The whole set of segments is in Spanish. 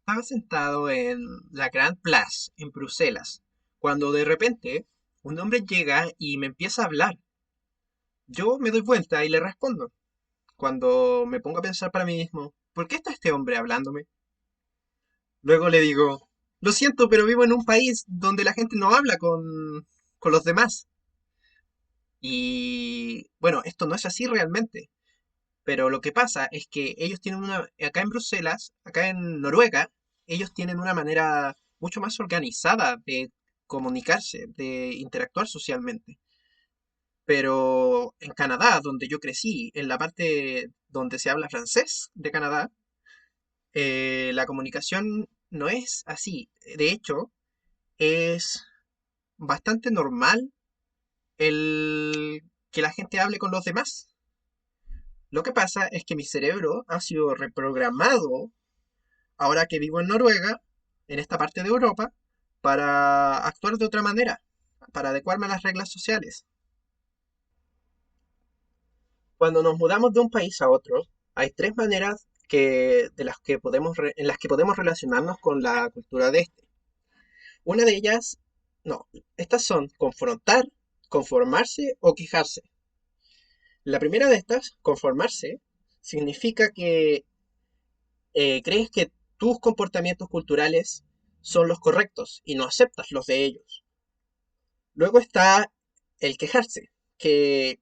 Estaba sentado en la Grand Place, en Bruselas, cuando de repente un hombre llega y me empieza a hablar. Yo me doy vuelta y le respondo. Cuando me pongo a pensar para mí mismo, ¿por qué está este hombre hablándome? Luego le digo, lo siento, pero vivo en un país donde la gente no habla con los demás. Y bueno, esto no es así realmente. Pero lo que pasa es que ellos tienen acá en Bruselas, acá en Noruega, ellos tienen una manera mucho más organizada de comunicarse, de interactuar socialmente. Pero en Canadá, donde yo crecí, en la parte donde se habla francés de Canadá, la comunicación no es así. De hecho, es bastante normal el que la gente hable con los demás. Lo que pasa es que mi cerebro ha sido reprogramado ahora que vivo en Noruega, en esta parte de Europa, para actuar de otra manera, para adecuarme a las reglas sociales. Cuando nos mudamos de un país a otro, hay tres maneras en las que podemos relacionarnos con la cultura de este. Una de ellas, no, estas son confrontar, conformarse o quejarse. La primera de estas, conformarse, significa que crees que tus comportamientos culturales son los correctos y no aceptas los de ellos. Luego está el quejarse, que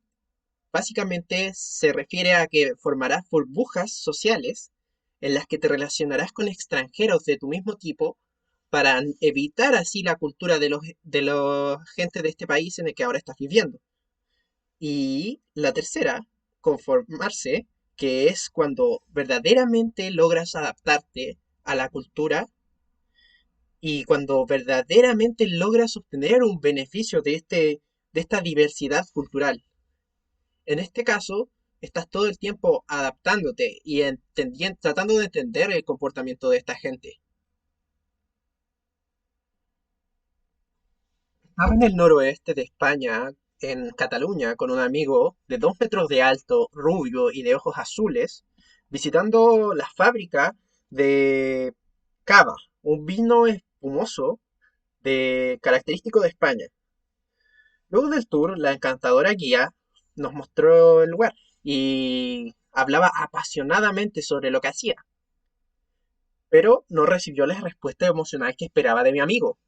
básicamente se refiere a que formarás burbujas sociales en las que te relacionarás con extranjeros de tu mismo tipo para evitar así la cultura de los gente de este país en el que ahora estás viviendo. Y la tercera, conformarse, que es cuando verdaderamente logras adaptarte a la cultura y cuando verdaderamente logras obtener un beneficio de esta diversidad cultural. En este caso, estás todo el tiempo adaptándote y tratando de entender el comportamiento de esta gente. Estaba en el noroeste de España, en Cataluña, con un amigo de 2 metros de alto, rubio y de ojos azules, visitando la fábrica de Cava, un vino espumoso característico de España. Luego del tour, la encantadora guía nos mostró el lugar y hablaba apasionadamente sobre lo que hacía, pero no recibió la respuesta emocional que esperaba de mi amigo.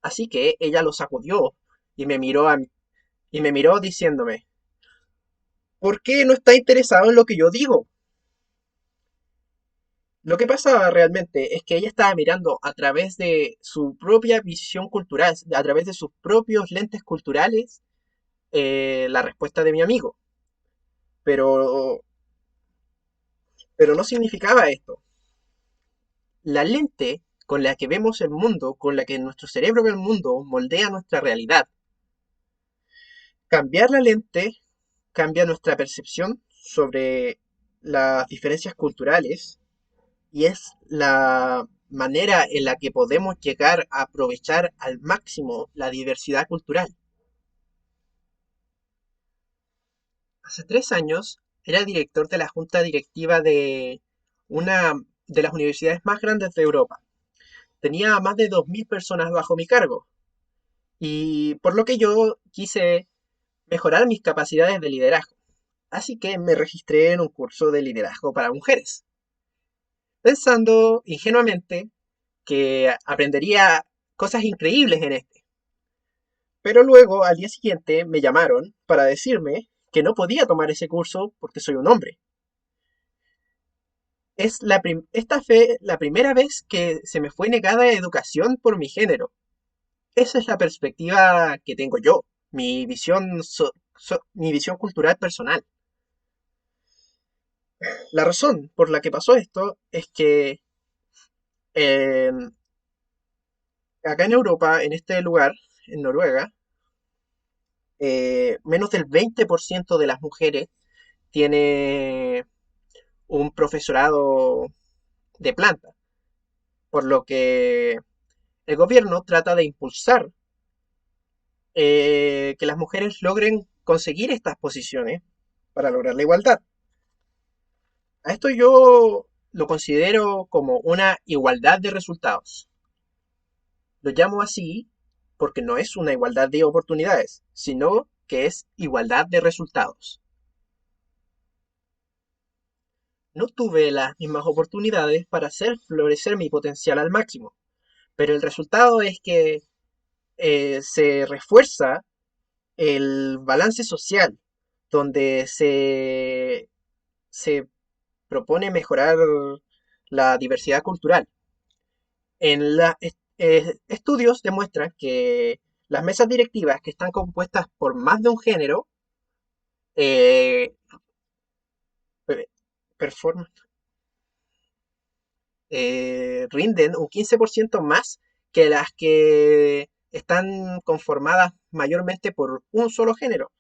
Así que ella lo sacudió y y me miró diciéndome, ¿por qué no está interesado en lo que yo digo? Lo que pasaba realmente es que ella estaba mirando a través de su propia visión cultural, a través de sus propios lentes culturales, la respuesta de mi amigo. Pero, pero no significaba esto. La lente con la que vemos el mundo, con la que nuestro cerebro ve el mundo, moldea nuestra realidad. Cambiar la lente cambia nuestra percepción sobre las diferencias culturales y es la manera en la que podemos llegar a aprovechar al máximo la diversidad cultural. Hace 3 años era director de la junta directiva de una de las universidades más grandes de Europa. Tenía a más de 2.000 personas bajo mi cargo y por lo que yo quise mejorar mis capacidades de liderazgo. Así que me registré en un curso de liderazgo para mujeres, pensando ingenuamente que aprendería cosas increíbles en este. Pero luego, al día siguiente, me llamaron para decirme que no podía tomar ese curso porque soy un hombre. Esta fue la primera vez que se me fue negada educación por mi género. Esa es la perspectiva que tengo yo, mi visión cultural personal. La razón por la que pasó esto es que eh, acá en Europa, en este lugar, en Noruega, menos del 20% de las mujeres tiene un profesorado de planta, por lo que el gobierno trata de impulsar que las mujeres logren conseguir estas posiciones para lograr la igualdad. A esto yo lo considero como una igualdad de resultados. Lo llamo así porque no es una igualdad de oportunidades, sino que es igualdad de resultados. No tuve las mismas oportunidades para hacer florecer mi potencial al máximo, pero el resultado es que se refuerza el balance social, donde se propone mejorar la diversidad cultural. Estudios demuestran que las mesas directivas que están compuestas por más de un género eh, pe- performan- rinden un 15% más que las que están conformadas mayormente por un solo género.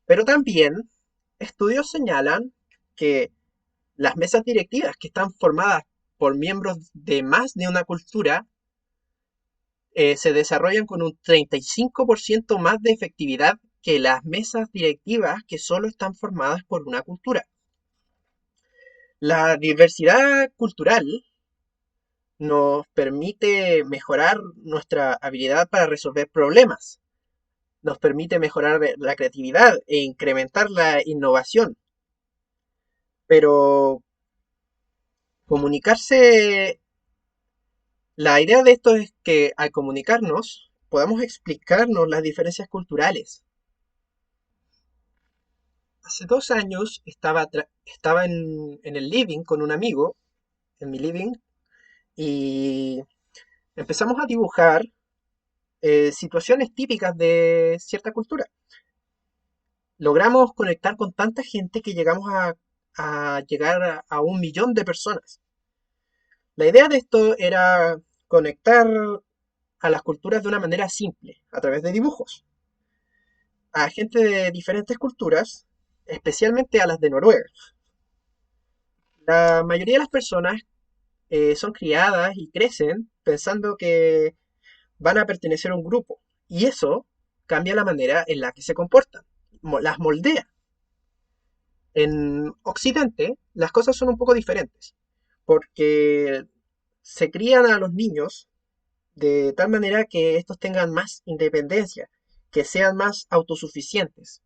Pero también estudios señalan que las mesas directivas que están formadas por miembros de más de una cultura se desarrollan con un 35% más de efectividad que las mesas directivas que solo están formadas por una cultura. La diversidad cultural nos permite mejorar nuestra habilidad para resolver problemas, nos permite mejorar la creatividad e incrementar la innovación, pero comunicarse, la idea de esto es que al comunicarnos podamos explicarnos las diferencias culturales. Hace 2 años estaba en el living con un amigo, en mi living, y empezamos a dibujar situaciones típicas de cierta cultura. Logramos conectar con tanta gente que llegamos a llegar a 1 millón de personas. La idea de esto era conectar a las culturas de una manera simple, a través de dibujos, a gente de diferentes culturas, especialmente a las de Noruega. La mayoría de las personas son criadas y crecen pensando que van a pertenecer a un grupo, y eso cambia la manera en la que se comportan, las moldea. En Occidente las cosas son un poco diferentes, porque se crían a los niños de tal manera que estos tengan más independencia, que sean más autosuficientes.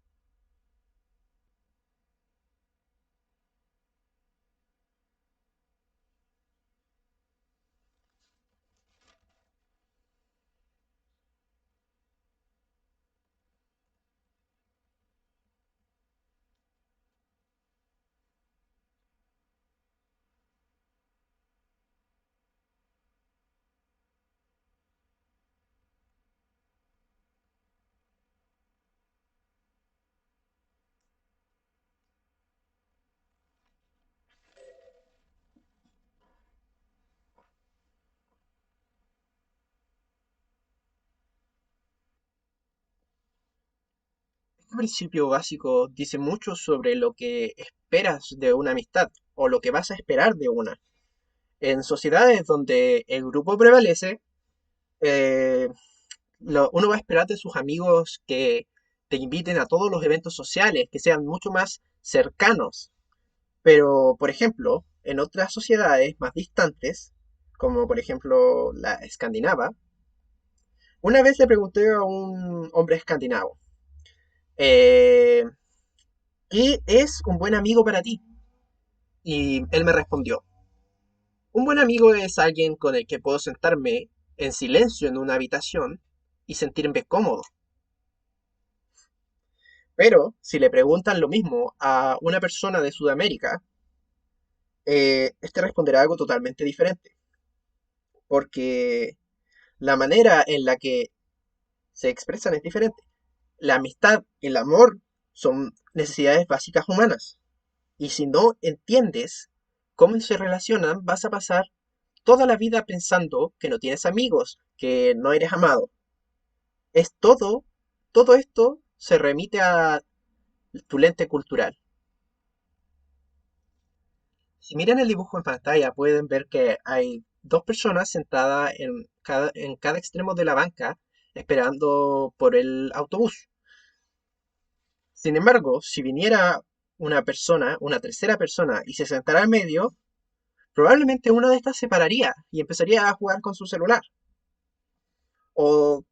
Este principio básico dice mucho sobre lo que esperas de una amistad o lo que vas a esperar de una. En sociedades donde el grupo prevalece, eh, uno va a esperar de sus amigos que te inviten a todos los eventos sociales, que sean mucho más cercanos. Pero, por ejemplo, en otras sociedades más distantes, como por ejemplo la escandinava, una vez le pregunté a un hombre escandinavo, eh, ¿qué es un buen amigo para ti? Y él me respondió, un buen amigo es alguien con el que puedo sentarme en silencio en una habitación y sentirme cómodo. Pero si le preguntan lo mismo a una persona de Sudamérica, este responderá algo totalmente diferente, porque la manera en la que se expresan es diferente. La amistad, el amor, son necesidades básicas humanas. Y si no entiendes cómo se relacionan, vas a pasar toda la vida pensando que no tienes amigos, que no eres amado. Es todo esto se remite a tu lente cultural. Si miran el dibujo en pantalla, pueden ver que hay dos personas sentadas en cada extremo de la banca esperando por el autobús. Sin embargo, si viniera una persona, una tercera persona, y se sentara al medio, Probablemente una de estas se pararía y empezaría a jugar con su celular.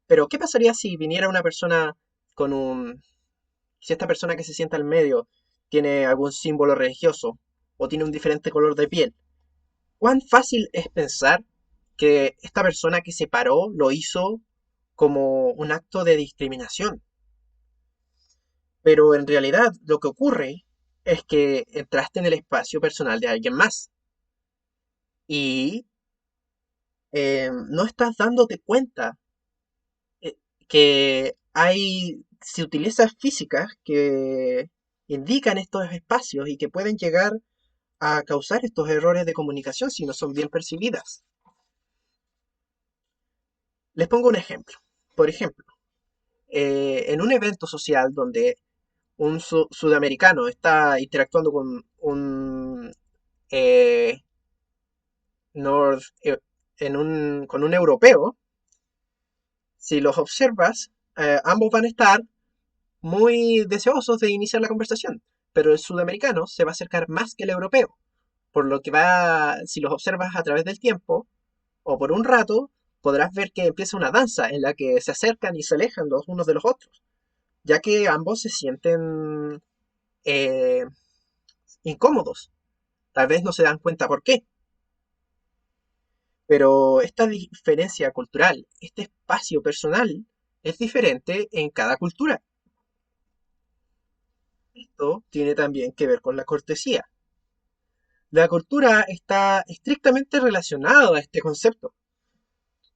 Pero ¿qué pasaría si viniera una persona con un... si esta persona que se sienta al medio tiene algún símbolo religioso o tiene un diferente color de piel? ¿Cuán fácil es pensar que esta persona que se paró lo hizo como un acto de discriminación? Pero en realidad lo que ocurre es que entraste en el espacio personal de alguien más y no estás dándote cuenta eh, que se utilizan físicas que indican estos espacios y que pueden llegar a causar estos errores de comunicación si no son bien percibidas. Les pongo un ejemplo. Por ejemplo, en un evento social donde un sudamericano está interactuando con un eh, north, con un europeo, si los observas, ambos van a estar muy deseosos de iniciar la conversación, pero el sudamericano se va a acercar más que el europeo, por lo que si los observas a través del tiempo o por un rato, podrás ver que empieza una danza en la que se acercan y se alejan los unos de los otros, ya que ambos se sienten eh, incómodos. Tal vez no se dan cuenta por qué, pero esta diferencia cultural, este espacio personal, es diferente en cada cultura. Esto tiene también que ver con la cortesía. La cultura está estrictamente relacionada a este concepto.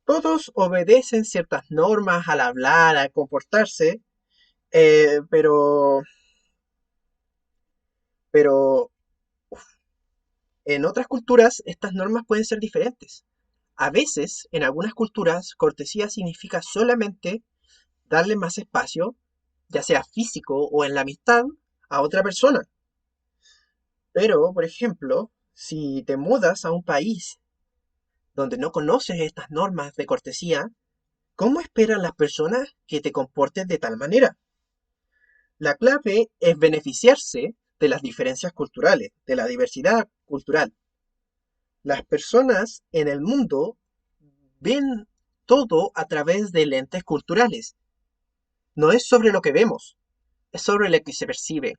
Todos obedecen ciertas normas al hablar, al comportarse, pero en otras culturas estas normas pueden ser diferentes. A veces, en algunas culturas, cortesía significa solamente darle más espacio, ya sea físico o en la amistad, a otra persona. Pero, por ejemplo, si te mudas a un país donde no conoces estas normas de cortesía, ¿cómo esperan las personas que te comportes de tal manera? La clave es beneficiarse de las diferencias culturales, de la diversidad cultural. Las personas en el mundo ven todo a través de lentes culturales. No es sobre lo que vemos, es sobre lo que se percibe.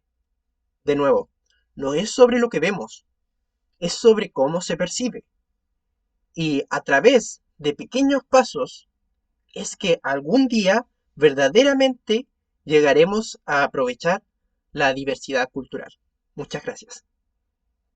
De nuevo, no es sobre lo que vemos, es sobre cómo se percibe. Y a través de pequeños pasos es que algún día verdaderamente llegaremos a aprovechar la diversidad cultural. Muchas gracias.